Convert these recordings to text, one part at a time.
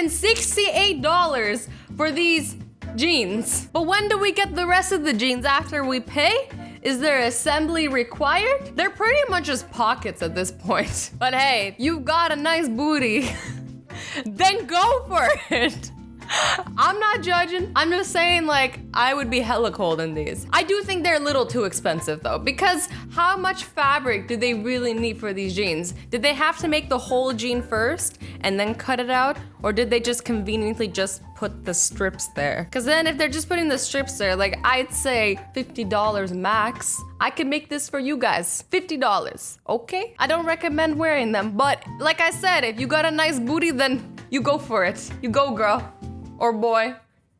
$168 for these jeans. But when do we get the rest of the jeans? After we pay? Is there assembly required? They're pretty much just pockets at this point. But hey, you've got a nice booty. Then go for it. I'm not judging. I'm just saying, like, I would be hella cold in these. I do think they're a little too expensive though, because how much fabric do they really need for these jeans? Did they have to make the whole jean first and then cut it out? Or did they just conveniently just put the strips there? Because then if they're just putting the strips there, like, I'd say $50 max. I could make this for you guys. $50, okay? I don't recommend wearing them, but like I said, if you got a nice booty, then you go for it. You go, girl. Or boy,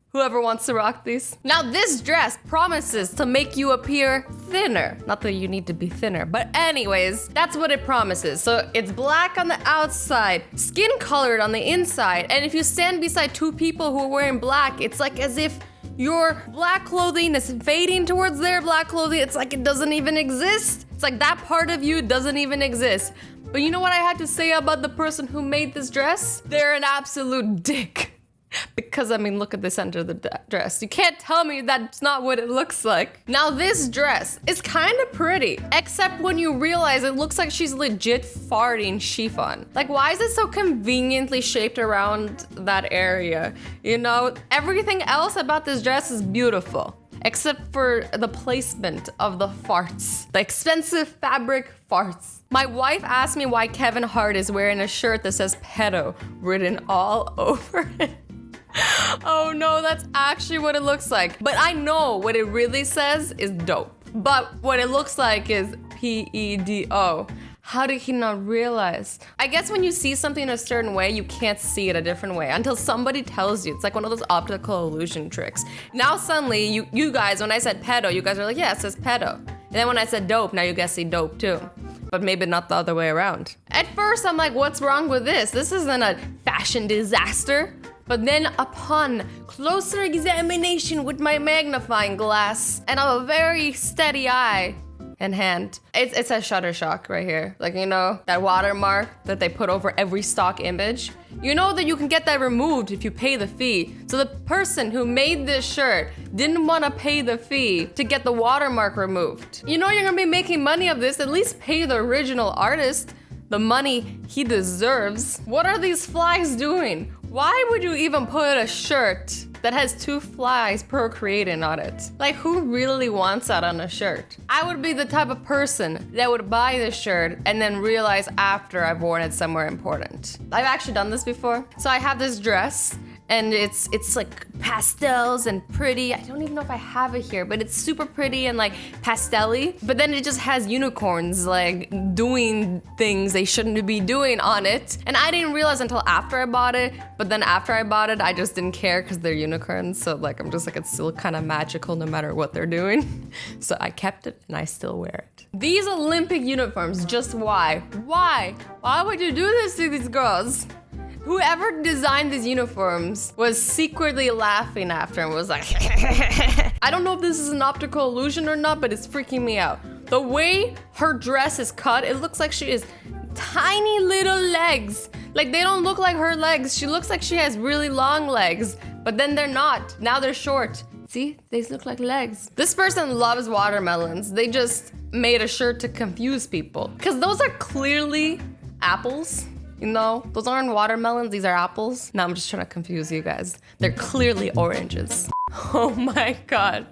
whoever wants to rock these. Now this dress promises to make you appear thinner. Not that you need to be thinner, but anyways, that's what it promises. So it's black on the outside, skin colored on the inside, and if you stand beside two people who are wearing black, it's like as if your black clothing is fading towards their black clothing. It's like it doesn't even exist. It's like that part of you doesn't even exist. But you know what I had to say about the person who made this dress? They're an absolute dick. Because, I mean, look at the center of the dress. You can't tell me that's not what it looks like. Now, this dress is kind of pretty, except when you realize it looks like she's legit farting chiffon. Like, why is it so conveniently shaped around that area? You know, everything else about this dress is beautiful, except for the placement of the farts. The expensive fabric farts. My wife asked me why Kevin Hart is wearing a shirt that says pedo written all over it. Oh no, that's actually what it looks like. But I know what it really says is dope. But what it looks like is P-E-D-O. How did he not realize? I guess when you see something a certain way, you can't see it a different way until somebody tells you. It's like one of those optical illusion tricks. Now suddenly, you guys, when I said pedo, you guys are like, yeah, it says pedo. And then when I said dope, now you guys see dope too. But maybe not the other way around. At first, I'm like, what's wrong with this? This isn't a fashion disaster. But then upon closer examination with my magnifying glass and a very steady eye and hand, it's a Shutterstock right here. Like, you know, that watermark that they put over every stock image. You know that you can get that removed if you pay the fee. So the person who made this shirt didn't want to pay the fee to get the watermark removed. You know you're gonna be making money of this, at least pay the original artist the money he deserves. What are these flies doing? Why would you even put a shirt that has 2 flies procreating on it? Like, who really wants that on a shirt? I would be the type of person that would buy this shirt and then realize after I've worn it somewhere important. I've actually done this before. So I have this dress and it's like pastels and pretty. I don't even know if I have it here, but it's super pretty and like pastel-y. But then it just has unicorns like doing things they shouldn't be doing on it. And I didn't realize until after I bought it. But then after I bought it, I just didn't care because they're unicorns. So like, I'm just like, it's still kind of magical no matter what they're doing. So I kept it and I still wear it. These Olympic uniforms, just why? Why? Why would you do this to these girls? Whoever designed these uniforms was secretly laughing after and was like, I don't know if this is an optical illusion or not, but it's freaking me out. The way her dress is cut, it looks like she has tiny little legs. Like, they don't look like her legs. She looks like she has really long legs, but then they're not. Now they're short. See, they look like legs. This person loves watermelons. They just made a shirt to confuse people. Because those are clearly apples. You know, those aren't watermelons, these are apples. Now I'm just trying to confuse you guys. They're clearly oranges. Oh my God.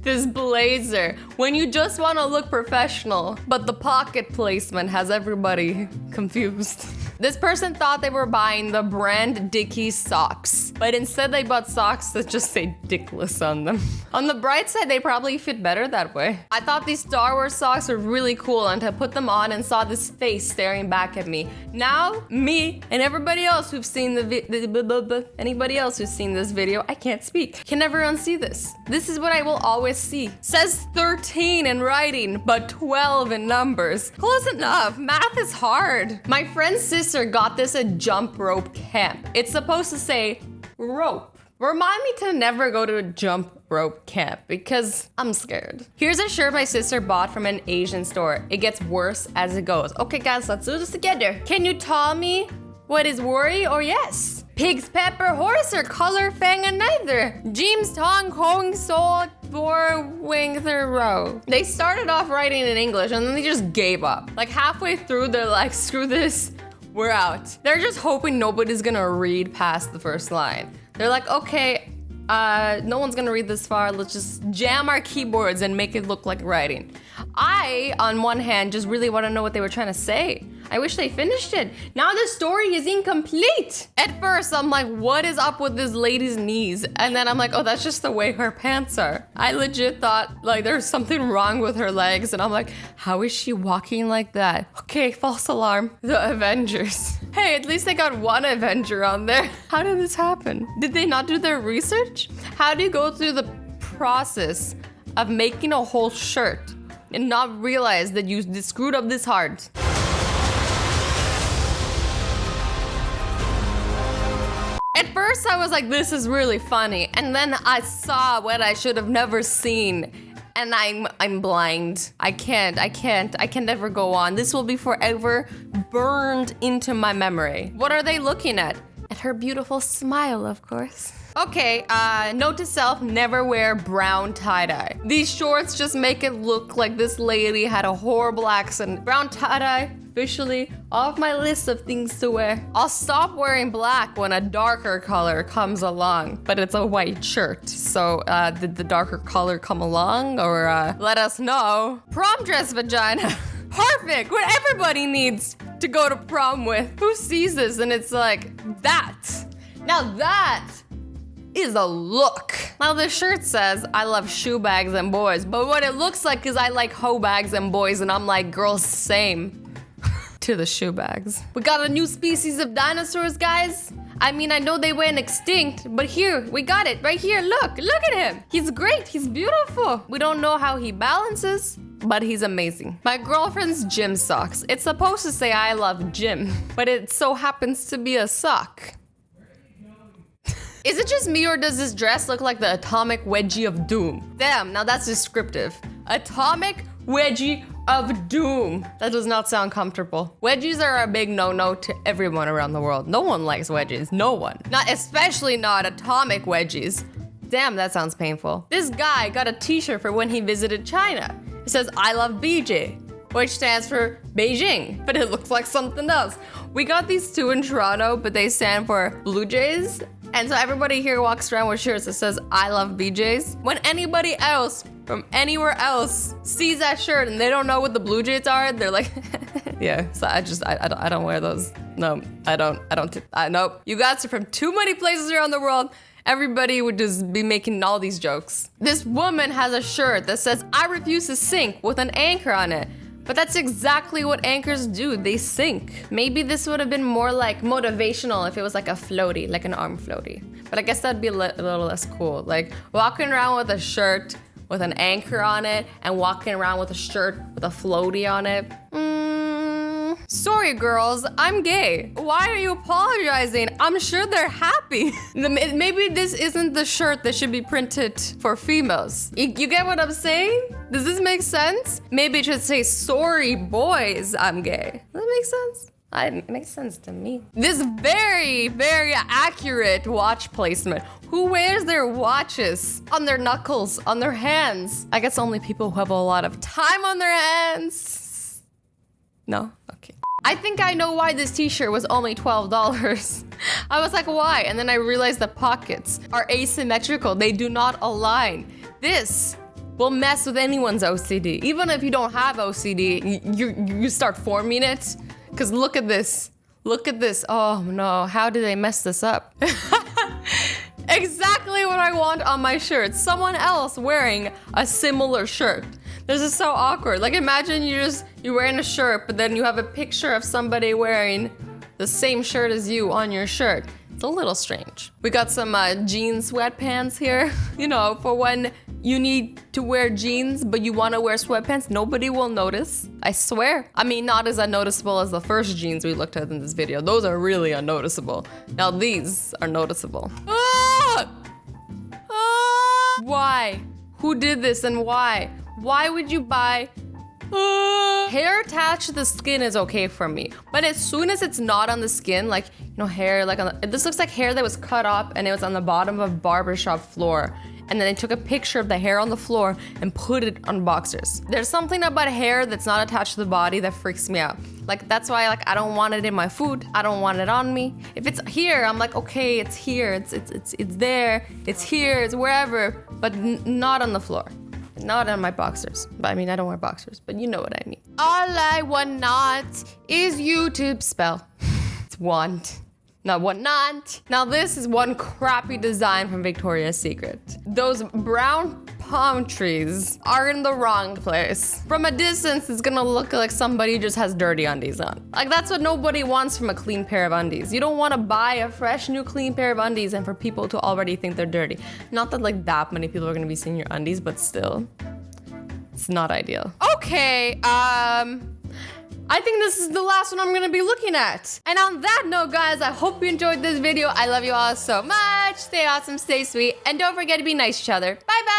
This blazer, when you just want to look professional, but the pocket placement has everybody confused. This person thought they were buying the brand Dickies socks, but instead they bought socks that just say Dickless on them. On the bright side, they probably fit better that way. I thought these Star Wars socks were really cool until I put them on and saw this face staring back at me. Now, me and everybody else who've seen anybody else who's seen this video, I can't speak, can never unsee this. This is what I will always see. Says 13 in writing, but 12 in numbers. Close enough. Math is hard. My friend's sister got this at jump rope camp. It's supposed to say rope. Remind me to never go to a jump rope camp because I'm scared. Here's a shirt my sister bought from an Asian store. It gets worse as it goes. Okay guys, let's do this together. Can you tell me what is worry or yes? Pig's pepper, horse, or color fang and neither. James Tong Hong So For Wing Row. They started off writing in English and then they just gave up. Like halfway through, they're like, screw this, we're out. They're just hoping nobody's gonna read past the first line. They're like, okay, no one's gonna read this far. Let's just jam our keyboards and make it look like writing. I, on one hand, just really want to know what they were trying to say. I wish they finished it. Now the story is incomplete. At first, I'm like, what is up with this lady's knees? And then I'm like, oh, that's just the way her pants are. I legit thought like there's something wrong with her legs. And I'm like, how is she walking like that? Okay, false alarm. The Avengers. Hey, at least they got one Avenger on there. How did this happen? Did they not do their research? How do you go through the process of making a whole shirt and not realize that you screwed up this hard? At first I was like, this is really funny. And then I saw what I should have never seen. And I'm blind. I can never go on. This will be forever burned into my memory. What are they looking at? At her beautiful smile, of course. Okay, note to self, never wear brown tie-dye. These shorts just make it look like this lady had a horrible accident. Brown tie-dye, officially off my list of things to wear. I'll stop wearing black when a darker color comes along, but it's a white shirt. So, did the darker color come along, or let us know? Prom dress vagina. Perfect, what everybody needs to go to prom with. Who sees this and it's like, that. Now that is a look. Now the shirt says, I love shoe bags and boys, but what it looks like is I like hoe bags and boys, and I'm like, girls, same. To the shoe bags. We got a new species of dinosaurs, guys. I mean, I know they went extinct, but here, we got it right here. Look at him. He's great, he's beautiful. We don't know how he balances, but he's amazing. My girlfriend's gym socks. It's supposed to say I love gym, but it so happens to be a sock. Is it just me, or does this dress look like the atomic wedgie of doom? Damn, now that's descriptive. Atomic wedgie of doom. That does not sound comfortable. Wedgies are a big no-no to everyone around the world. No one likes wedgies, no one. Especially not atomic wedgies. Damn, that sounds painful. This guy got a t-shirt for when he visited China. It says, I love BJ, which stands for Beijing, but it looks like something else. We got these two in Toronto, but they stand for Blue Jays. And so everybody here walks around with shirts that says, I love BJs. When anybody else from anywhere else sees that shirt and they don't know what the Blue Jays are, they're like, yeah, so I don't wear those. No, I don't, nope. You guys are from too many places around the world. Everybody would just be making all these jokes. This woman has a shirt that says, I refuse to sink, with an anchor on it. But that's exactly what anchors do, they sink. Maybe this would have been more like motivational if it was like a floaty, like an arm floaty. But I guess that'd be a little less cool. Like walking around with a shirt with an anchor on it and walking around with a shirt with a floaty on it. Sorry girls, I'm gay. Why are you apologizing? I'm sure they're happy. Maybe this isn't the shirt that should be printed for females. You get what I'm saying? Does this make sense? Maybe it should say, sorry boys, I'm gay. Does that make sense? It makes sense to me. This very, very accurate watch placement. Who wears their watches on their knuckles, on their hands? I guess only people who have a lot of time on their hands. No? Okay. I think I know why this t-shirt was only $12. I was like, why? And then I realized the pockets are asymmetrical. They do not align. This will mess with anyone's OCD. Even if you don't have OCD, you start forming it. Because look at this. Look at this. Oh no, how did they mess this up? Exactly what I want on my shirt. Someone else wearing a similar shirt. This is so awkward. Like imagine you're wearing a shirt, but then you have a picture of somebody wearing the same shirt as you on your shirt. It's a little strange. We got some jean sweatpants here. You know, for when you need to wear jeans, but you want to wear sweatpants, nobody will notice. I swear. I mean, not as unnoticeable as the first jeans we looked at in this video. Those are really unnoticeable. Now these are noticeable. Ah! Ah! Why? Who did this and why? Why would you buy Hair attached to the skin is okay for me, but as soon as it's not on the skin, like, you know, hair, like this looks like hair that was cut up and it was on the bottom of a barbershop floor. And then they took a picture of the hair on the floor and put it on boxers. There's something about hair that's not attached to the body that freaks me out. Like, that's why, like, I don't want it in my food. I don't want it on me. If it's here, I'm like, okay, it's here. It's there. It's here. It's wherever, but not on the floor. Not on my boxers. But I mean, I don't wear boxers, but you know what I mean. All I want not is you to spell. It's want. Not what not. Now this is one crappy design from Victoria's Secret. Those brown palm trees are in the wrong place. From a distance, it's gonna look like somebody just has dirty undies on. Like, that's what nobody wants from a clean pair of undies. You don't wanna buy a fresh new clean pair of undies and for people to already think they're dirty. Not that like that many people are gonna be seeing your undies, but still, it's not ideal. Okay, I think this is the last one I'm gonna be looking at. And on that note, guys, I hope you enjoyed this video. I love you all so much. Stay awesome, stay sweet, and don't forget to be nice to each other. Bye bye.